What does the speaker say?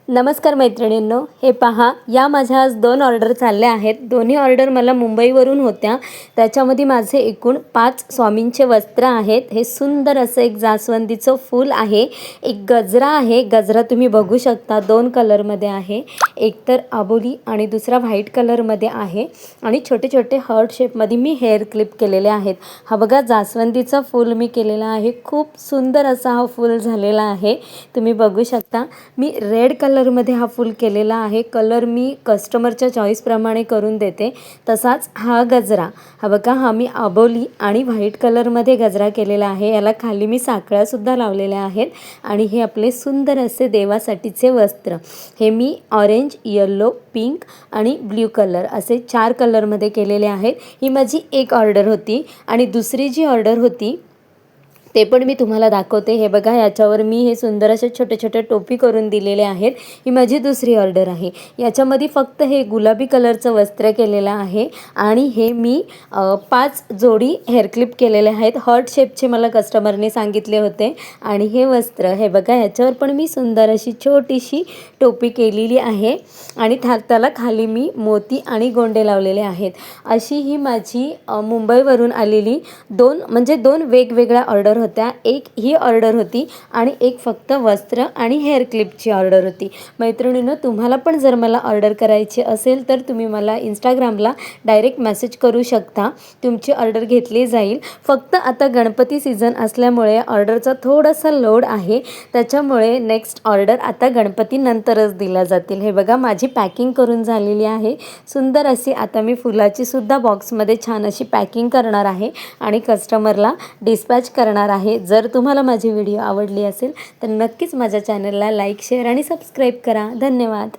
नमस्कार मैत्रिणींनो, हे पहा, या माझ्या आज 2 ऑर्डर चालल्या आहेत। दोन्ही ऑर्डर मला मुंबईवरून होत्या। त्याच्यामध्ये माझे एकूण 5 स्वामींचे वस्त्र आहेत। हे सुंदर असं एक जास्वंदीचं फूल आहे, एक गजरा आहे। गजरा तुम्ही बघू शकता 2 कलरमध्ये आहे, एक तर आबोली आणि दुसरा व्हाईट कलरमध्ये आहे आणि छोटे छोटे हार्ट शेपमध्ये मी हेअर क्लिप केलेले आहेत। हा बघा जास्वंदीचं फूल मी केलेला आहे, खूप सुंदर असा हा फूल झालेला आहे। तुम्ही बघू शकता मी रेड कलरमध्ये हा फूल केलेला आहे। कलर मी कस्टमरच्या चॉईस प्रमाणे करून देते। तसाच हा गजरा, हा बघा, हा मी आबोली आणि व्हाईट कलरमध्ये गजरा केलेला आहे। याला खाली मी साखळ्या सुद्धा लावलेल्या आहेत आणि हे आपले सुंदर असे देवासाठीचे वस्त्र, हे मी ऑरेंज, येलो, पिंक आणि ब्ल्यू कलर असे 4 कलरमध्ये केलेले आहेत। ही माझी एक ऑर्डर होती आणि दुसरी जी ऑर्डर होती ते पण मी तुम्हाला दाखवते। हे बघा, याच्यावर मी हे सुंदर असे छोटे छोटे टोपी करून दिलेले आहेत। ही माझी दुसरी ऑर्डर आहे। याच्यामध्ये फक्त हे गुलाबी कलरचं वस्त्र केलेलं आहे आणि हे मी 5 जोडी हेअर क्लिप केलेले आहेत। हार्ट शेपचे मला कस्टमरने सांगितले होते आणि हे वस्त्र, हे बघा, याच्यावर पण मी सुंदर अशी छोटीशी टोपी केलेली आहे आणि त्याला खाली मी मोती आणि गोंडे लावलेले आहेत। अशी ही माझी मुंबईवरून आलेली 2 वेगवेगळ्या ऑर्डर होत्या। एक ही ऑर्डर होती आणि एक फक्त वस्त्र आणि हेअर क्लिपची ऑर्डर होती। मैत्रिणींनो, तुम्हाला पण जर मला ऑर्डर करायची असेल तर तुम्ही मला इंस्टाग्रामला डायरेक्ट मेसेज करू शकता, तुमची ऑर्डर घेतली जाईल। फक्त आता गणपती सीझन असल्यामुळे ऑर्डरचा थोडासा लोड आहे, त्याच्यामुळे नेक्स्ट ऑर्डर आता गणपती नंतरच दिल्या जातील। हे बघा, माझी पॅकिंग करून झालेली आहे सुंदर अशी। आता मी फुलाची सुद्धा बॉक्समध्ये छान अशी पॅकिंग करणार आहे आणि कस्टमरला डिस्पॅच करणार आहे। जर तुम्हाला माझी व्हिडिओ आवडली असेल तर नक्कीच माझ्या चॅनलला लाईक, शेअर आणि सबस्क्राईब करा। धन्यवाद।